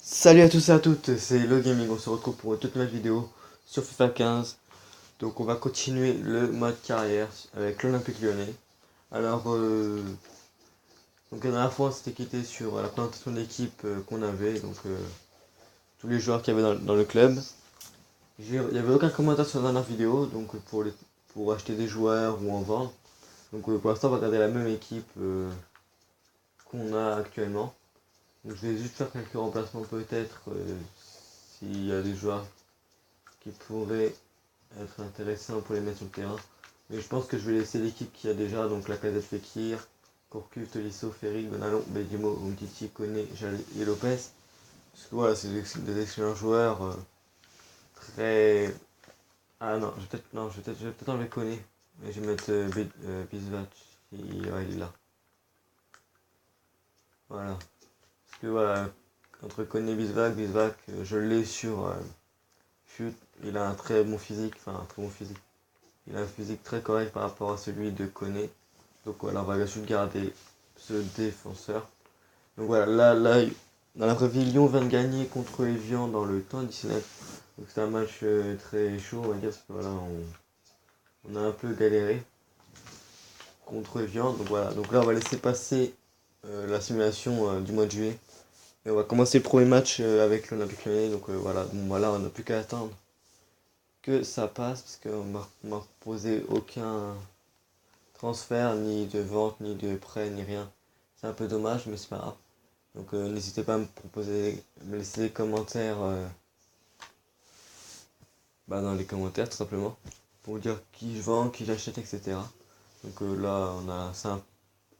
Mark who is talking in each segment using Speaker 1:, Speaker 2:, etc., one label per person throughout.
Speaker 1: Salut à tous et à toutes, c'est Le Gaming, on se retrouve pour une toute nouvelle vidéo sur FIFA 15. Donc on va continuer le mode carrière avec l'Olympique Lyonnais. Alors, donc la dernière fois on s'était quitté sur la présentation de l'équipe qu'on avait, donc tous les joueurs qu'il y avait dans le club. Il n'y avait aucun commentaire sur la dernière vidéo, donc pour acheter des joueurs ou en vendre. Donc pour l'instant on va garder la même équipe qu'on a actuellement. Donc je vais juste faire quelques remplacements peut-être s'il y a des joueurs qui pourraient être intéressant pour les mettre sur le terrain. Mais je pense que je vais laisser l'équipe qu'il y a déjà, donc la Lacazette, Fekir, Courcuff, Tolisso, Ferry, Gonalon, Bedimo, Umtiti, Koné, Jallet et Lopez. Parce que voilà, c'est des excellents joueurs. Très. Ah non, je vais peut-être enlever Koné. Et je vais mettre Bisvac. Il est là. Voilà. Parce que voilà, entre Koné et Bisvac, je l'ai sur Shoot. Il a un très bon physique, enfin un très bon physique. Il a un physique très correct par rapport à celui de Koné. Donc voilà, on va juste garder ce défenseur. Donc voilà, là, dans la vraie vie, Lyon vient de gagner contre Evian dans le temps additionnel. Donc c'était un match très chaud, on va dire, parce que voilà, on a un peu galéré contre Evian. Donc voilà, donc là on va laisser passer la simulation du mois de juillet. Et on va commencer le premier match avec l'Olympique Lyonnais. Donc voilà, bon voilà, on n'a plus qu'à attendre que ça passe, parce qu'on m'a proposé aucun transfert, ni de vente, ni de prêt, ni rien. C'est un peu dommage, mais c'est pas grave. Donc n'hésitez pas à me laisser des commentaires dans les commentaires tout simplement. Pour dire qui je vends, qui j'achète, etc. Donc là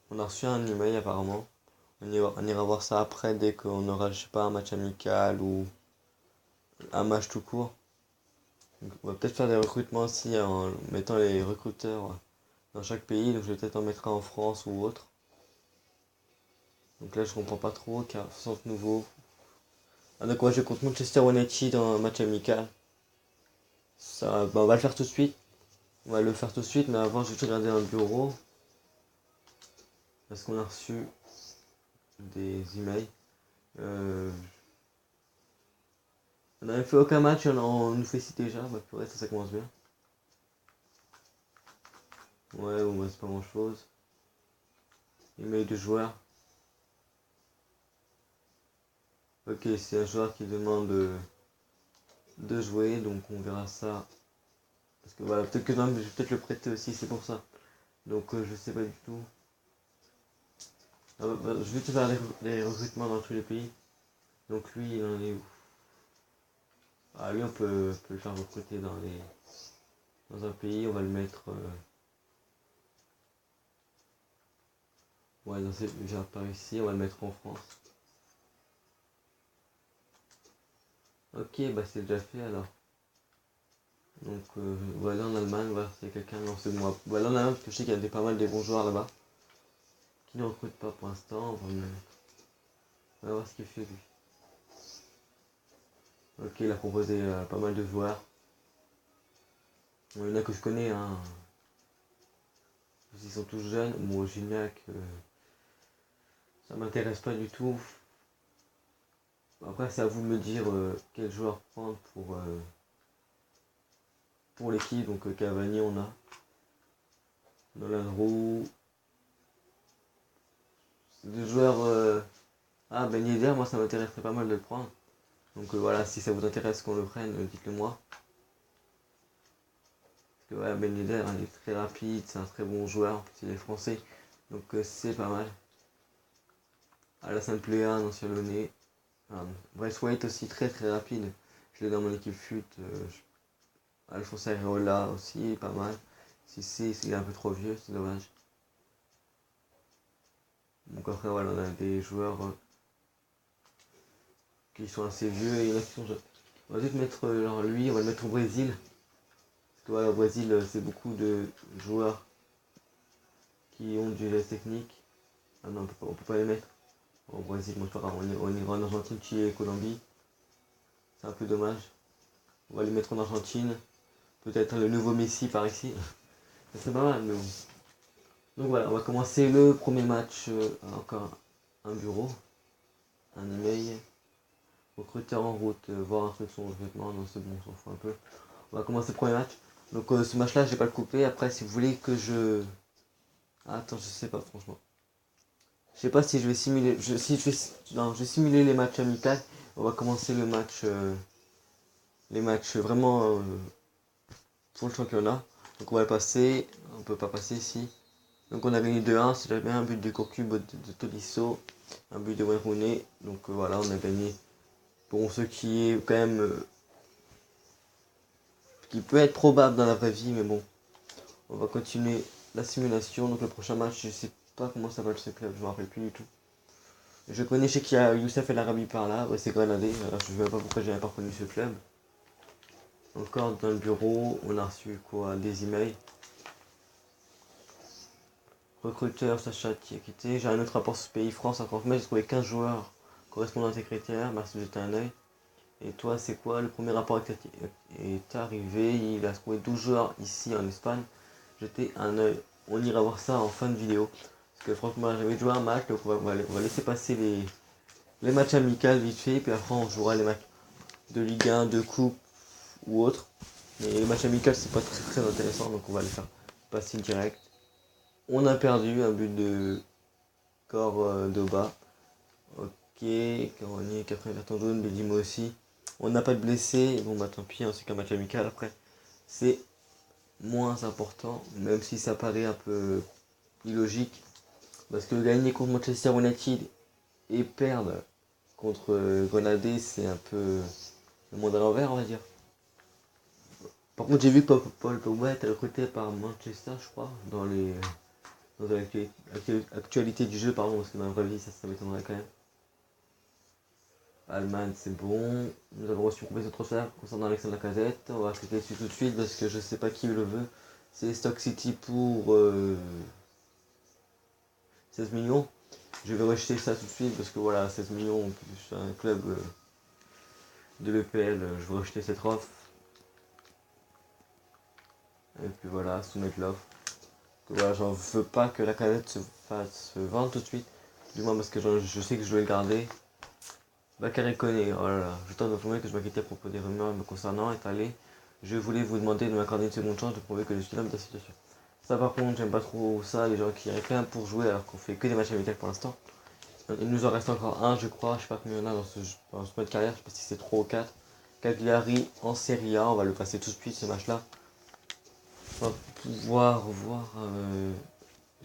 Speaker 1: on a reçu un email apparemment. On ira voir ça après dès qu'on aura, je sais pas, un match amical ou un match tout court. Donc, on va peut-être faire des recrutements aussi en mettant les recruteurs dans chaque pays. Donc je vais peut-être en mettre un en France ou autre. Donc là je comprends pas trop car 60 nouveaux. Ah donc moi je contre Manchester United dans un match amical. Ça, on va le faire tout de suite. On va le faire tout de suite, mais avant je vais regarder un bureau. Parce qu'on a reçu des emails. Euh, on n'avait fait aucun match, on nous félicite déjà. Bah purée, ça commence bien. Ouais, bon bah c'est pas grand chose. Email de joueur. Ok, c'est un joueur qui demande de jouer, donc on verra ça. Parce que voilà, peut-être que non, mais je vais peut-être le prêter aussi, c'est pour ça. Donc je sais pas du tout. Je vais te faire les recrutements dans tous les pays. Donc lui, il en est où? Ah, lui, peut le faire recruter dans un pays. On va le mettre. Ouais, déjà par ici. On va le mettre en France. Ok, bah c'est déjà fait alors. Donc voilà en Allemagne, voir s'il y a quelqu'un. Non, c'est moi. Voilà en Allemagne, parce que je sais qu'il y a pas mal des bons joueurs là-bas. Qui ne recrutent pas pour l'instant. On va voir ce qu'il fait lui. Ok, il a proposé pas mal de joueurs. Il y en a que je connais, hein. Ils sont tous jeunes. Moi, Gignac, ça m'intéresse pas du tout. Après, c'est à vous de me dire quel joueur prendre pour l'équipe. Donc, Cavani, on a. Nolan Roux. C'est des joueurs. Ah, Ben Yedder, moi, ça m'intéresserait pas mal de le prendre. Donc, voilà, si ça vous intéresse qu'on le prenne, dites-le moi. Parce que, voilà, Ben Yedder, il est très rapide, c'est un très bon joueur. Il est français. Donc, c'est pas mal. Alassane Plea, un ancien Lyonnais. Bryce White aussi, très très rapide. Je l'ai dans mon équipe fut. Alphonse Areola aussi, pas mal. Si, il est un peu trop vieux, c'est dommage. Donc après, voilà, on a des joueurs qui sont assez vieux et il y en a qui sont jeunes. On va juste mettre lui, on va le mettre au Brésil. Parce que voilà, au Brésil, c'est beaucoup de joueurs qui ont du geste technique. Ah non, on peut pas les mettre. Au Brésil, moi, on ira en Argentine, Chili et Colombie. C'est un peu dommage. On va les mettre en Argentine. Peut-être le nouveau Messi par ici. Ça serait pas mal, mais bon. Donc voilà, on va commencer le premier match. Encore un bureau, un email. Recruteur en route, voir instruction de vêtements, non c'est bon, on s'en fout un peu. On va commencer le premier match. Donc ce match là je vais pas le couper, après si vous voulez que je... Attends, je sais pas franchement. Je sais pas si je vais simuler... si je vais... Non, je vais simuler les matchs amicaux. On va commencer le match... les matchs vraiment pour le championnat. Donc on va le passer, on peut pas passer ici. Donc on a gagné 2-1, c'est bien un but de Cocu, de Tolisso, un but de Wayne Rooney. Donc voilà, on a gagné. Bon, ce qui est quand même... qui peut être probable dans la vraie vie, mais bon. On va continuer la simulation. Donc le prochain match, je sais pas comment ça s'appelle ce club, je me rappelle plus du tout. Je connais, je sais qu'il y a Youssef El Arabi par là, ouais, c'est Grenadé. Alors je ne sais pas pourquoi j'avais pas reconnu ce club. Encore dans le bureau, on a reçu quoi? Des emails. Recruteur Sacha Tiakité. J'ai un autre rapport sur ce pays France. En mai, j'ai trouvé 15 joueurs correspondant à tes critères. Merci de jeter un œil. Et toi, c'est quoi? Le premier rapport est arrivé. Il a trouvé 12 joueurs ici en Espagne. Jetez un œil. On ira voir ça en fin de vidéo. Parce que franchement, j'avais joué un match. Donc on va laisser passer les matchs amicaux vite fait. Puis après, on jouera les matchs de Ligue 1, de Coupe ou autre. Mais les matchs amicaux, c'est pas très intéressant. Donc on va les faire passer direct. On a perdu un but de Cordoba. Ok, Caroni, 80 cartons jaunes, Bedimo aussi. On n'a pas de blessés. Bon bah tant pis, hein, c'est qu'un match amical après. C'est moins important, même si ça paraît un peu illogique. Parce que gagner contre Manchester United et perdre contre Grenadé, c'est un peu le monde à l'envers, on va dire. Par contre, j'ai vu que Paul Pogba est recruté par Manchester, je crois, dans l'actualité du jeu, pardon, parce que dans la vraie vie, ça m'étonnerait quand même. Allemagne, c'est bon. Nous avons reçu une proposition de transfert concernant Alexandre Lacazette. On va cliquer dessus tout de suite parce que je sais pas qui le veut. C'est Stock City pour 16 millions. Je vais rejeter ça tout de suite parce que voilà, 16 millions, plus un club de l'EPL, je vais rejeter cette offre. Et puis voilà, soumettre l'offre. Voilà, j'en veux pas que la casette se fasse vendre tout de suite. Du moins parce que je sais que je vais le garder. Bakary Koné, oh là là, je tente d'informer que je m'inquiétais à propos des rumeurs me concernant étalées. Je voulais vous demander de m'accorder une seconde chance de prouver que je suis l'homme de la situation. Ça par contre, j'aime pas trop ça, les gens qui réclament pour jouer alors qu'on fait que des matchs amicaux pour l'instant. Il nous en reste encore un, je crois, je sais pas combien il y en a dans ce mode carrière, je sais pas si c'est 3 ou 4. Cagliari en Serie A, on va le passer tout de suite ce match là. On va pouvoir voir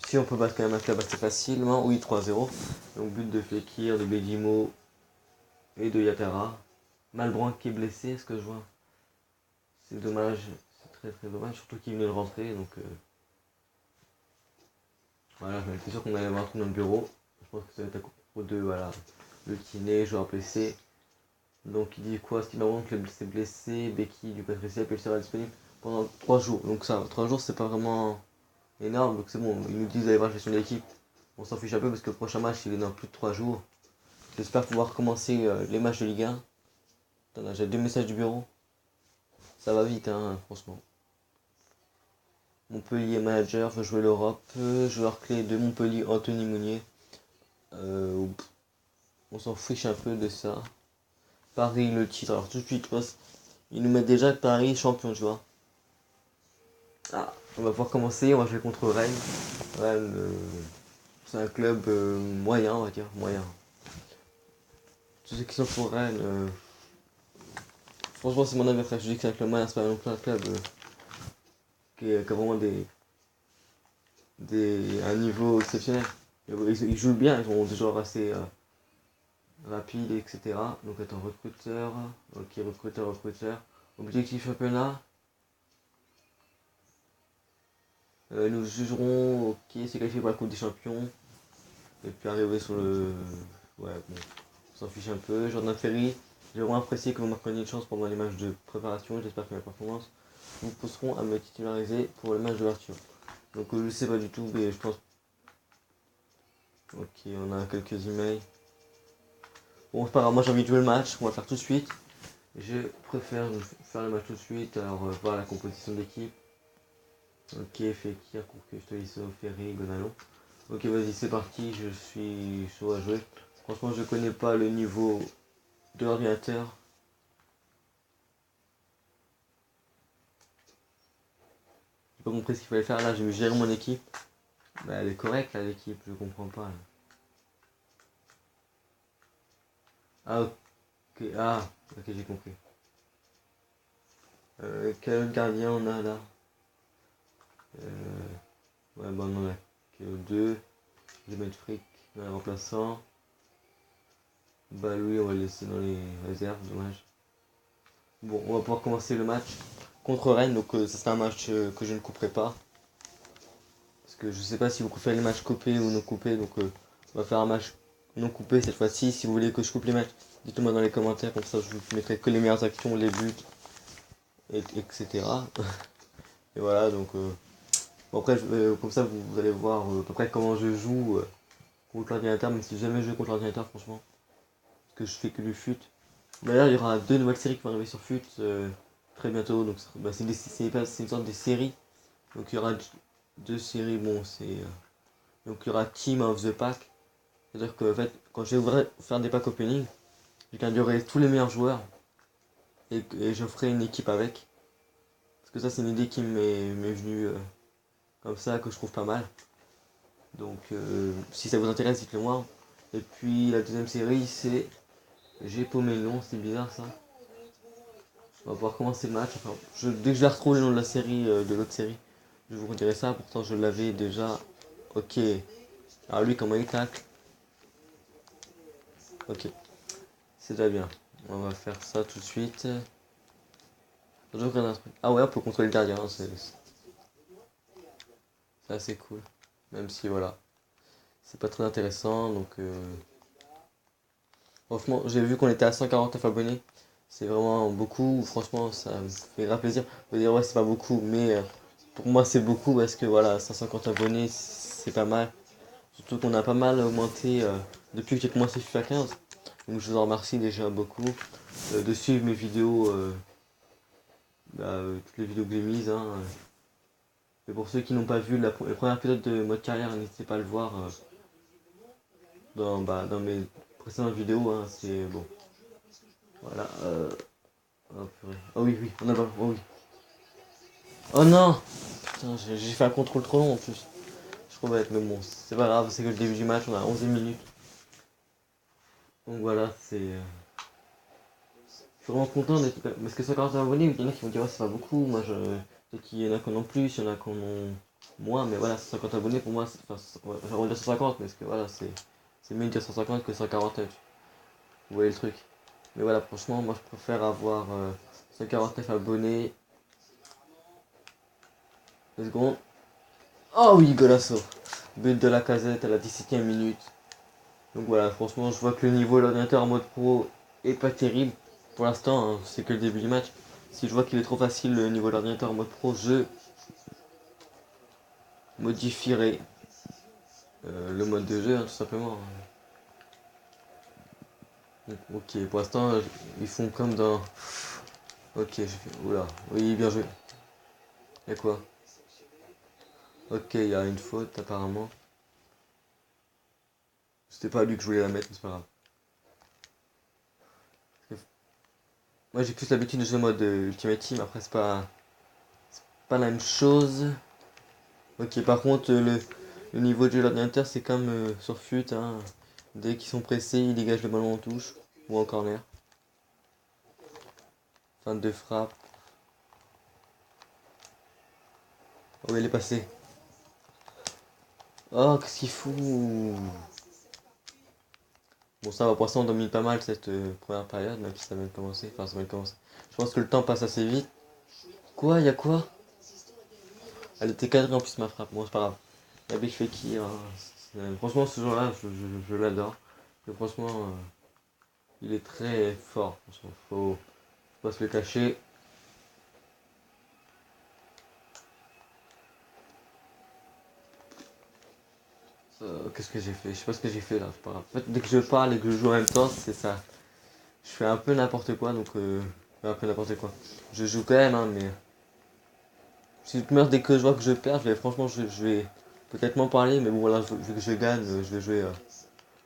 Speaker 1: si on peut battre quand même un club assez facilement. Oui, 3-0. Donc but de Fekir, de Bedimo et de Yatara. Malbranc qui est blessé, est-ce que je vois? C'est dommage, c'est très dommage, surtout qu'il venait de rentrer. Donc voilà, j'étais sûr qu'on allait avoir un truc dans le bureau. Je pense que ça va être un coup de voilà. Le kiné, joueur blessé. Donc il dit quoi? Ce qui m'avance que le blessé, Becky du Patricia, puis il sera disponible pendant 3 jours. Donc ça, 3 jours c'est pas vraiment énorme, donc c'est bon. Ils nous disent d'aller voir la gestion de l'équipe. On s'en fiche un peu parce que le prochain match il est dans plus de 3 jours. J'espère pouvoir commencer les matchs de Ligue 1. Attends, j'ai 2 messages du bureau. Ça va vite hein, franchement. Montpellier manager, veut jouer l'Europe. Joueur clé de Montpellier, Anthony Mounier. On s'en fiche un peu de ça. Paris le titre, alors tout de suite, ils nous mettent déjà Paris champion, tu vois. Ah, on va pouvoir commencer, on va jouer contre Rennes. Rennes, c'est un club moyen, on va dire, moyen. Tous ceux qui sont pour Rennes, franchement c'est mon avis frère, je dis que c'est un club moyen, c'est pas non plus un club qui a vraiment un niveau exceptionnel. Ils jouent bien, ils ont des joueurs assez rapides, etc. Donc attends, recruteur, ok, recruteur. Objectif championnat. Nous jugerons, ok, c'est qualifié pour la Coupe des Champions. Et puis arriver sur le... Ouais, bon, on s'en fiche un peu. Jordan Ferry, j'ai vraiment apprécié que vous m'accordiez une chance pendant les matchs de préparation. J'espère que mes performances vous pousseront à me titulariser pour le match d'ouverture. Donc je sais pas du tout, mais je pense... Ok, on a quelques emails. Bon, c'est pas grave, moi j'ai envie de jouer le match, on va le faire tout de suite. Je préfère faire le match tout de suite, alors voir la composition de l'équipe. Ok, Fekir, Courcus, Tolisso, Ferry, Gonalon. Ok, vas-y, c'est parti, je suis chaud à jouer. Franchement, je connais pas le niveau de l'ordinateur. J'ai pas compris ce qu'il fallait faire là, j'ai géré mon équipe. Bah, elle est correcte là l'équipe, je comprends pas là. Ah ok, ok j'ai compris. Quel autre gardien on a là? Ouais bon on en a que deux. Je vais mettre Frick dans les remplaçants. Bah lui on va le laisser dans les réserves, dommage. Bon on va pouvoir commencer le match contre Rennes, donc ça c'est un match que je ne couperai pas. Parce que je sais pas si vous préférez les matchs coupés ou non coupés, donc on va faire un match non coupé cette fois-ci. Si vous voulez que je coupe les matchs, dites-le-moi dans les commentaires, comme ça je vous mettrai que les meilleures actions, les buts, etc. Et voilà, donc bon, après comme ça vous allez voir à peu près comment je joue contre l'ordinateur, même si jamais je joue contre l'ordinateur franchement, parce que je fais que du fut. D'ailleurs il y aura 2 nouvelles séries qui vont arriver sur fut très bientôt, donc bah, c'est une sorte de série. Donc il y aura 2 séries, bon c'est... donc il y aura Team of the Pack. C'est-à-dire que en fait, quand je vais faire des packs opening, je garderai tous les meilleurs joueurs et je ferai une équipe avec. Parce que ça c'est une idée qui m'est venue comme ça, que je trouve pas mal. Donc si ça vous intéresse, dites-le moi. Et puis la deuxième série c'est J'ai paumé le nom, c'est bizarre ça. On va pouvoir commencer le match. Enfin, dès que je la retrouve le nom de la série, de l'autre série, je vous redirai ça. Pourtant je l'avais déjà. Ok. Alors lui comment il tacle. Ok. C'est déjà bien. On va faire ça tout de suite. Ah ouais, on peut contrôler le gardien, hein, c'est assez cool. Même si voilà, c'est pas très intéressant. Donc franchement, j'ai vu qu'on était à 149 abonnés. C'est vraiment beaucoup. Franchement, ça me fait grave plaisir. Vous dire ouais, c'est pas beaucoup, mais pour moi c'est beaucoup parce que voilà, 150 abonnés, c'est pas mal. Surtout qu'on a pas mal augmenté depuis que j'ai commencé FIFA 15. Donc je vous en remercie déjà beaucoup de suivre mes vidéos, toutes les vidéos que j'ai mises. Hein. Et pour ceux qui n'ont pas vu le premier épisode de mode carrière, n'hésitez pas à le voir dans mes précédentes vidéos. Hein, c'est bon. Voilà. Oh, purée. Oh oui, oui, on a pas. Oh oui. Oh non. Putain, j'ai fait un contrôle trop long en plus. Je trouve être, mais bon, c'est pas grave, c'est que le début du match, on a 11 minutes. Donc voilà, c'est. Je suis vraiment content d'être. Parce que 140 abonnés, il y en a qui vont dire ouais, c'est pas beaucoup. Moi, peut-être qu'il y en a qui en ont plus, il y en a qui en ont moins, mais voilà, 150 abonnés pour moi, enfin, on va dire 150, parce que voilà, c'est mieux de dire 150 que 149. Vous voyez le truc. Mais voilà, franchement, moi je préfère avoir 149 abonnés. 2 secondes. Oh oui, golasso. But de la casette à la 17ème minute. Donc voilà, franchement, je vois que le niveau de l'ordinateur en mode pro est pas terrible. Pour l'instant, hein, c'est que le début du match. Si je vois qu'il est trop facile le niveau de l'ordinateur en mode pro, je modifierai le mode de jeu, hein, tout simplement. Donc, ok, pour l'instant, ils font comme dans... Ok, j'ai fait... Oula, oui, bien joué. Y'a quoi? Ok, il y a une faute apparemment. C'était pas lui que je voulais la mettre, mais c'est pas grave. Moi j'ai plus l'habitude de jouer en mode Ultimate Team, après c'est pas la même chose. Ok, par contre, le niveau de jeu de l'ordinateur, c'est comme sur FUT. Hein. Dès qu'ils sont pressés, ils dégagent le ballon en touche ou en corner. Fin de frappe. Oh, il est passé. Oh, qu'est-ce qu'il fout? Bon, ça va, pour l'instant, on domine pas mal cette première période, même si ça vient de commencer. Enfin, ça vient de commencer. Je pense que le temps passe assez vite. Quoi? Y'a quoi? Elle était cadrée en plus, ma frappe. Bon, c'est pas grave. La Big Feki, hein, franchement, ce joueur-là, je l'adore. Et franchement, il est très fort. Franchement, faut pas se le cacher. Qu'est-ce que j'ai fait? Je sais pas ce que j'ai fait là, c'est pas grave. En fait, dès que je parle et que je joue en même temps, c'est ça. Je fais un peu n'importe quoi, donc un peu n'importe quoi. Je joue quand même, hein, mais si je meurs dès que je vois que je perds, franchement, je vais peut-être m'en parler, mais bon, voilà, vu que je gagne, je vais jouer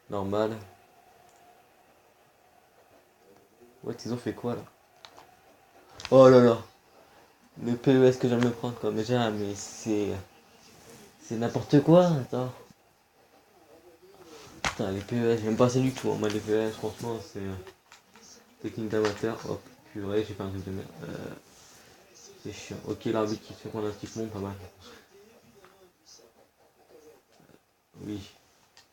Speaker 1: normal. Ouais, ils ont fait quoi là? Oh là là. Le PES que je viens de me prendre quoi. Mais c'est n'importe quoi. Attends. Putain, les PES, j'aime pas ça du tout. Hein. Moi, les PES, franchement, c'est technique d'amateur. Hop, purée, j'ai fait un truc de merde. C'est chiant. Ok, l'arbitre qui se fait prendre un petit pont, pas mal. Oui,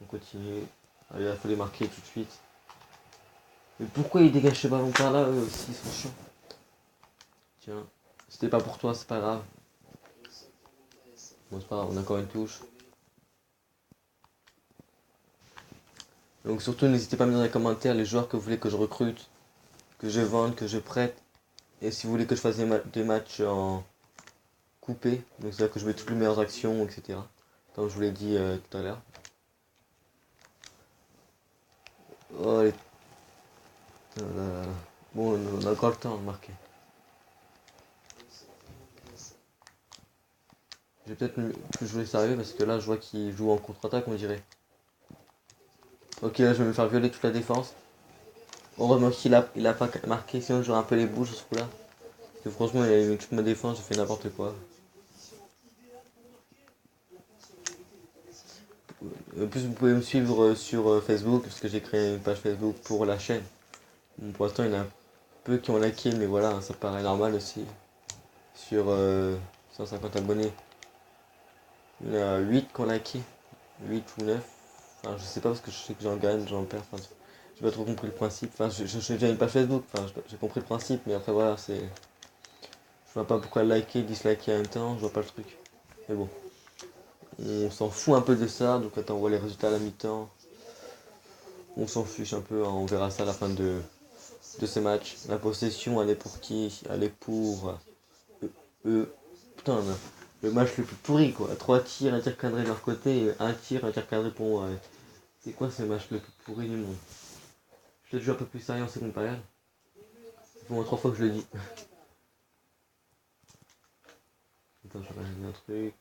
Speaker 1: on continue. Allez, il faut les marquer tout de suite. Mais pourquoi ils dégagent ce ballon par là, eux aussi, ils sont chiants. Tiens, c'était pas pour toi, c'est pas grave. Bon, c'est pas grave, on a encore une touche. Donc surtout, n'hésitez pas à me dire dans les commentaires les joueurs que vous voulez que je recrute, que je vende, que je prête. Et si vous voulez que je fasse des matchs en coupé, donc c'est-à-dire que je mets toutes les meilleures actions, etc. Comme je vous l'ai dit tout à l'heure. Oh, les... Bon, on a encore le temps de marquer. Je vais peut-être plus jouer sérieux parce que là, je vois qu'il joue en contre-attaque, on dirait. Ok, là, je vais me faire violer toute la défense. Heureusement qu'il a pas marqué, sinon j'aurais un peu les bouches ce coup-là. Parce que franchement, il a mis toute ma défense, j'ai fait n'importe quoi. En plus, vous pouvez me suivre sur Facebook, parce que j'ai créé une page Facebook pour la chaîne. Bon, pour l'instant, il y en a un peu qui ont liké, mais voilà, hein, ça paraît normal aussi. Sur 150 abonnés, il y en a 8 qui ont liké. 8 ou 9. Enfin, je sais pas parce que je sais que j'en gagne, j'en perds. Enfin, j'ai pas trop compris le principe. Enfin, j'ai déjà une page Facebook, enfin, j'ai compris le principe, mais après, voilà, c'est. Je vois pas pourquoi liker, disliker en même temps, je vois pas le truc. Mais bon. On s'en fout un peu de ça, donc quand on voit les résultats à la mi-temps, on s'en fiche un peu, hein, on verra ça à la fin de ces matchs. La possession, elle est pour qui? Elle est pour eux. Putain, le match le plus pourri quoi. 3 tirs, un tir cadré de leur côté, et un tir, un tir cadré pour moi. Ouais. C'est quoi ce match le plus pourri du monde? Je te joue un peu plus sérieux en seconde période. C'est pour moi 3 fois que je le dis. Attends, je vais un truc.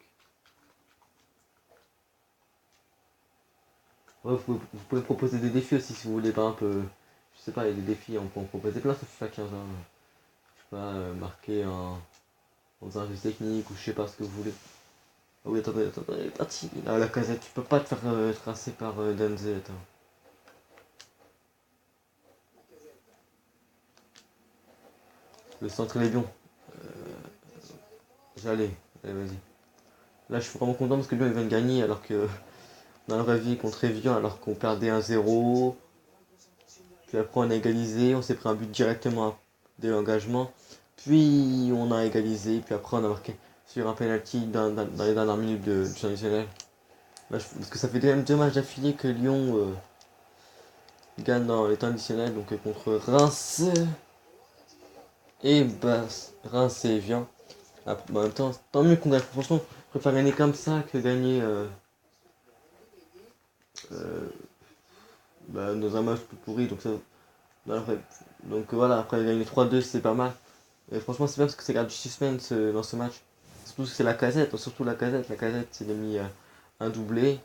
Speaker 1: Ouais, vous pouvez proposer des défis aussi si vous voulez, par exemple, je sais pas, il y a des défis, on peut en proposer plein sur FIFA 15 ans. Je sais pas, marquer dans un jeu technique ou je sais pas ce que vous voulez. Ah oui, attendez, il est parti. Là, la casette, tu peux pas te faire tracer par Denze, attends. Le centre il est bon. J'allais, allez, vas-y. Là, je suis vraiment content parce que Lyon il vient de gagner alors que dans la vraie vie contre Evian, alors qu'on perdait 1-0. Puis après, on a égalisé, on s'est pris un but directement dès l'engagement. Puis on a égalisé, puis après, on a marqué sur un penalty dans les dernières minutes du temps additionnel. Là, parce que ça fait 2 matchs d'affilée que Lyon gagne dans les temps additionnels, donc contre Reims et Reims et Evian. En même temps, tant mieux qu'on gagne. Franchement, je préfère gagner comme ça que gagner euh, dans un match plus pourri. Donc, ça, voilà, après gagner 3-2, c'est pas mal. Et franchement, c'est bien parce que ça garde du suspense dans ce match. Surtout que c'est la casette, surtout la casette. La casette, il a mis un doublé.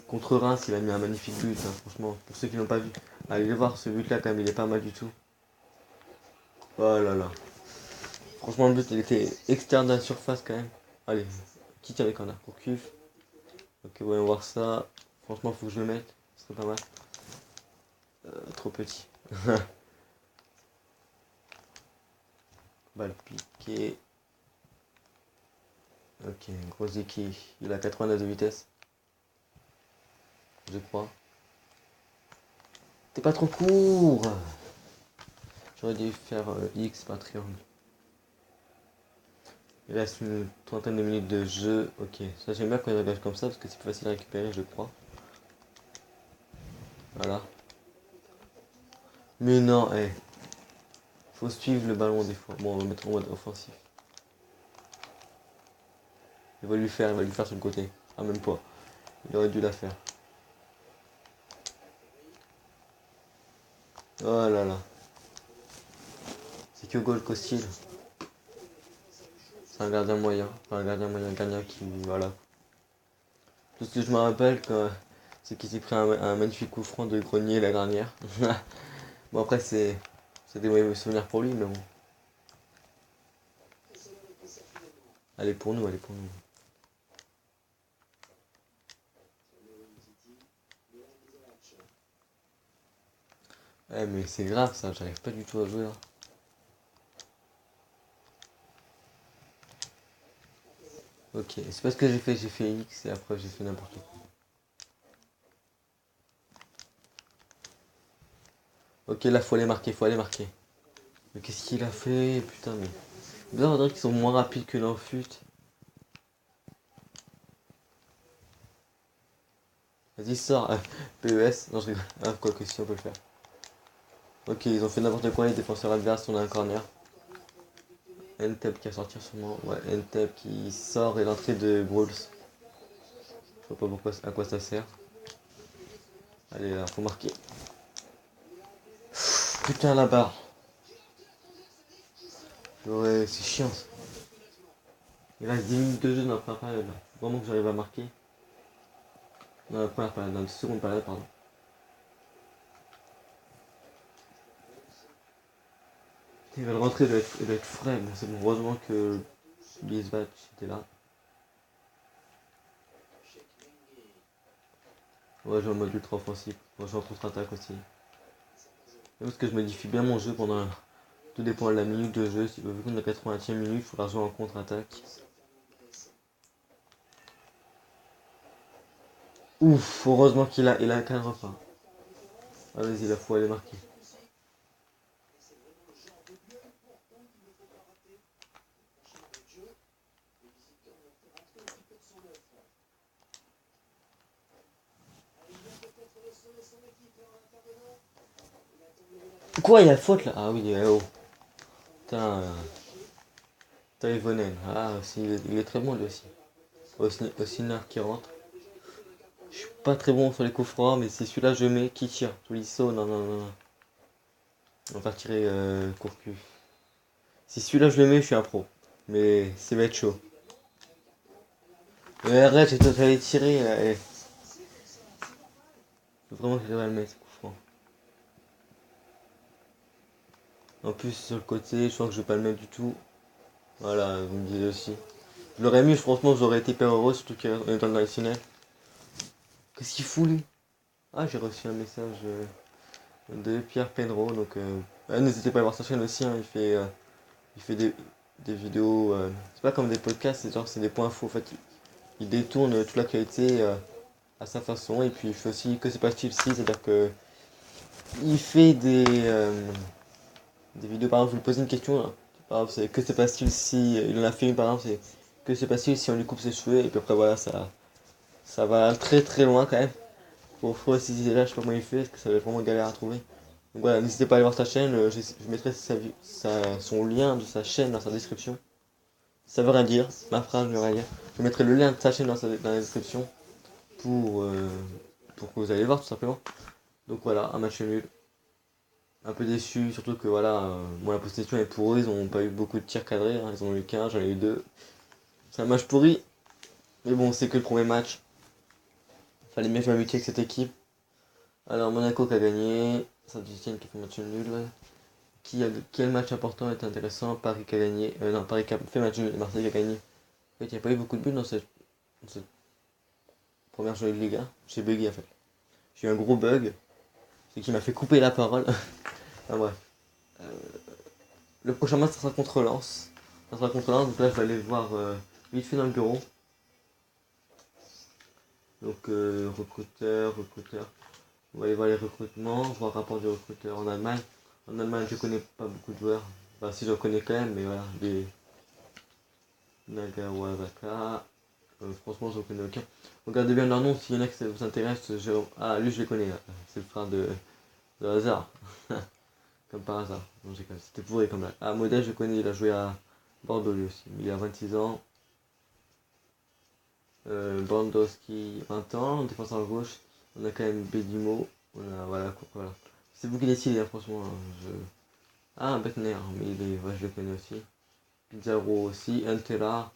Speaker 1: Contre Reims, il a mis un magnifique but, hein, franchement. Pour ceux qui l'ont pas vu, allez le voir, ce but-là, quand même, il est pas mal du tout. Oh là là. Franchement, le but, il était externe de la surface quand même. Allez, qui tire avec un arc au cuf. Ok, voyons voir ça. Franchement, faut que je le mette. Ce serait pas mal. Trop petit. Balle piquée. Ok, gros équipe. Il a 89 de vitesse. Je crois. T'es pas trop court. J'aurais dû faire X, pas triangle. Il reste une trentaine de minutes de jeu. Ok, ça j'aime bien quand il engage comme ça parce que c'est plus facile à récupérer, je crois. Voilà. Mais non, faut suivre le ballon des fois. Bon, on va mettre en mode offensif. Il va lui faire sur le côté. Ah, même pas. Il aurait dû la faire. Oh là là. C'est que goal qu'hostile. C'est un gardien moyen. Enfin, un gardien qui. Voilà. Tout ce que je me rappelle, c'est qu'il s'est pris un magnifique coup franc de Grenier la dernière. Bon, après, c'est C'est des mauvais souvenirs pour lui, mais bon. Elle est pour nous, elle est pour nous. Eh mais c'est grave ça, j'arrive pas du tout à jouer là. Ok, c'est pas ce que j'ai fait X et après j'ai fait n'importe quoi. Ok, là faut aller marquer, faut aller marquer. Mais qu'est-ce qu'il a fait? Putain, mais. Bizarre, on dirait qu'ils sont moins rapides que dans FUT. Vas-y, sors. PES. Non, je rigole. Ah, quoi que si, on peut le faire. Ok, ils ont fait n'importe quoi, les défenseurs adverses, on a un corner. Ntep qui va sortir sûrement. Ouais, Ntep qui sort et l'entrée de Brawls. Je vois pas pourquoi, à quoi ça sert. Allez, là, faut marquer. Putain, la barre. Ouais, c'est chiant ça. Il reste 10 minutes de jeu dans la première période. Là. Vraiment que j'arrive à marquer. Dans la première période, dans la seconde période, pardon. Il va le rentrer, il doit être frais, mais c'est bon. Heureusement que Bisbach était là. Ouais, je joue en mode ultra offensif. Moi, je joue en contre-attaque aussi. Parce que je modifie bien mon jeu pendant. Tout dépend de la minute de jeu. Si vu qu'on est à 80e minute, il faudra jouer en contre-attaque. Ouf, heureusement il a qu'un repas. Ah, vas-y, il faut aller marquer. Quoi, il y a faute là? Ah oui, oh. Putain, Toivonen. Ah, aussi, il est très bon lui aussi. Ossinar qui rentre. Je suis pas très bon sur les coups francs, mais c'est celui-là je mets qui tire. Tolisso, non, non, non, non. On va tirer Courcu. Si celui-là je le mets, je suis un pro. Mais ça va être chaud. Mais arrête, j'allais tirer. Faut vraiment que j'arrive à le mettre, coup franc. En plus, sur le côté, je crois que je vais pas le mettre du tout. Voilà, vous me disiez aussi. Je l'aurais mis, franchement, j'aurais été hyper heureux, surtout qu'on est dans le national. Qu'est-ce qu'il fout lui? Ah, j'ai reçu un message de Pierre Pedro, donc n'hésitez pas à voir sa chaîne aussi, hein, il fait des vidéos, c'est pas comme des podcasts, c'est genre c'est des points faux, en fait, il détourne toute l'actualité à sa façon, et puis il fait aussi que c'est pas style si, c'est-à-dire que il fait des vidéos, par exemple, vous lui posez une question, là, par exemple, c'est que c'est pas style si, il en a fait une par exemple, c'est que c'est pas style si on lui coupe ses cheveux, et puis après voilà, ça va très très loin quand même. Pour préciser là, je sais pas comment il fait, parce que ça va être vraiment galère à trouver. Donc voilà, n'hésitez pas à aller voir sa chaîne, je mettrai son lien de sa chaîne dans sa description. Ça veut rien dire, ma phrase ne veut rien dire. Je mettrai le lien de sa chaîne dans la description pour que vous allez voir tout simplement. Donc voilà, un match nul. Un peu déçu, surtout que voilà, bon, la possession est pour eux, ils ont pas eu beaucoup de tirs cadrés, hein, ils en ont eu qu'un, j'en ai eu deux. C'est un match pourri, mais bon, c'est que le premier match. Fallait bien que je m'habitue avec cette équipe. Alors Monaco qui a gagné, Saint-Etienne qui a fait match nul. Quel match important est intéressant? Paris qui a gagné. Non, Paris qui a fait match nul et Marseille qui a gagné. En fait, il n'y a pas eu beaucoup de buts dans cette première journée de Ligue 1. J'ai bugué en fait. J'ai eu un gros bug. C'est qui m'a fait couper la parole. Enfin bref. Euh, le prochain match ça sera contre Lens. Ça sera contre Lens, donc là je vais aller voir vite fait dans le bureau. Donc recruteur. On va aller voir les recrutements, voir le rapport du recruteur en Allemagne. En Allemagne, je connais pas beaucoup de joueurs. Enfin, si j'en connais quand même, mais voilà, des Nagawazaka. Franchement, j'en connais aucun. Regardez bien leur nom, s'il y en a qui ça vous intéresse. Ah, lui, je les connais. C'est le frère de Hazard. Comme par hasard. Non, c'était pourri comme là. Ah, Modèle, je connais, il a joué à Bordeaux lui aussi. Il a 26 ans. Bandowski, 20 ans. Défenseur à gauche. On a quand même Bedimo. Voilà, voilà. C'est vous qui décidez, hein, franchement. Ah, un Beckner, mais ouais, je le connais aussi. Pizarro aussi, Antela,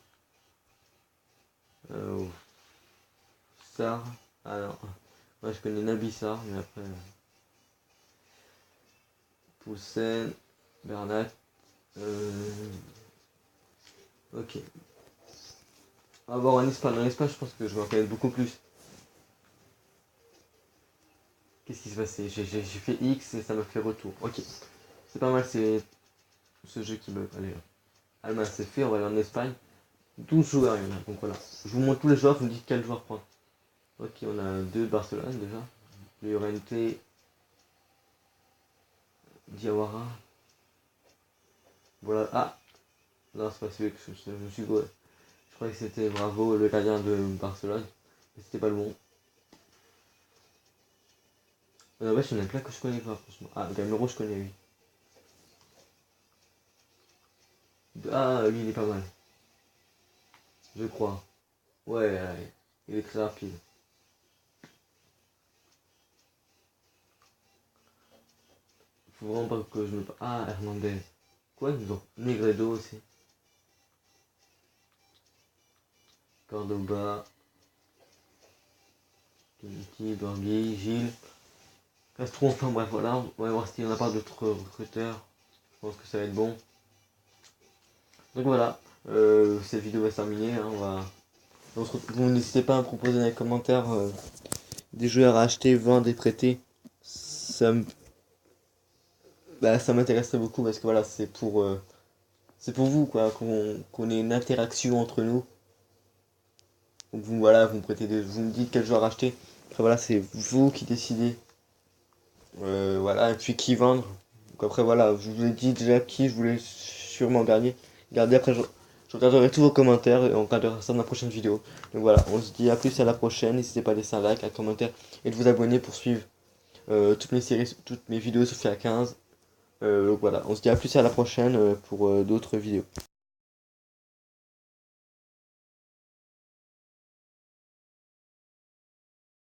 Speaker 1: Sar. Alors, moi je connais Nabi Sar, mais après. Poulsen. Bernat. Ok. On va voir en Espagne. En Espagne, je pense que je vais en connaître beaucoup plus. Qu'est-ce qui s'est passé? J'ai fait X et ça m'a fait retour. Ok. C'est pas mal, c'est ce jeu qui me... Allez, Allemagne c'est fait, on va aller en Espagne. 12 joueurs il y en a, donc voilà. Je vous montre tous les joueurs, vous me dites quel joueur prendre. Ok, on a deux Barcelone déjà. Llorente, Diawara. Voilà. Ah, non, c'est pas celui que je me suis gouré. Je croyais que c'était Bravo, le gardien de Barcelone. Mais c'était pas le bon. Ouais, il y en a plein que je connais pas, franchement. Ah, Gamero, je connais lui. Ah, lui, il est pas mal. Je crois. Ouais, ouais, il est très rapide. Faut vraiment pas que je me... Ah, Hernandez. Quoi, non. Negredo aussi. Cordoba. Kiki, Borghi, Gilles. Castro, enfin bref, voilà. On va voir s'il n'y en a pas d'autres recruteurs. Je pense que ça va être bon. Donc voilà. Cette vidéo va se terminer. Hein, vous n'hésitez pas à me proposer dans les commentaires des joueurs à acheter, vendre et prêter. Ça m'intéresserait beaucoup parce que voilà, c'est pour vous quoi, qu'on ait une interaction entre nous. Donc vous voilà, vous me dites quel joueur acheter. Après voilà, c'est vous qui décidez. Voilà, et puis qui vendre. Donc après voilà, je vous ai dit déjà qui je voulais sûrement garder. Après je regarderai tous vos commentaires et on regardera ça dans la prochaine vidéo. Donc voilà, on se dit à plus à la prochaine. N'hésitez pas à laisser un like, un commentaire et de vous abonner pour suivre toutes mes séries, toutes mes vidéos sur FIFA 15. Donc voilà, on se dit à plus à la prochaine pour d'autres vidéos.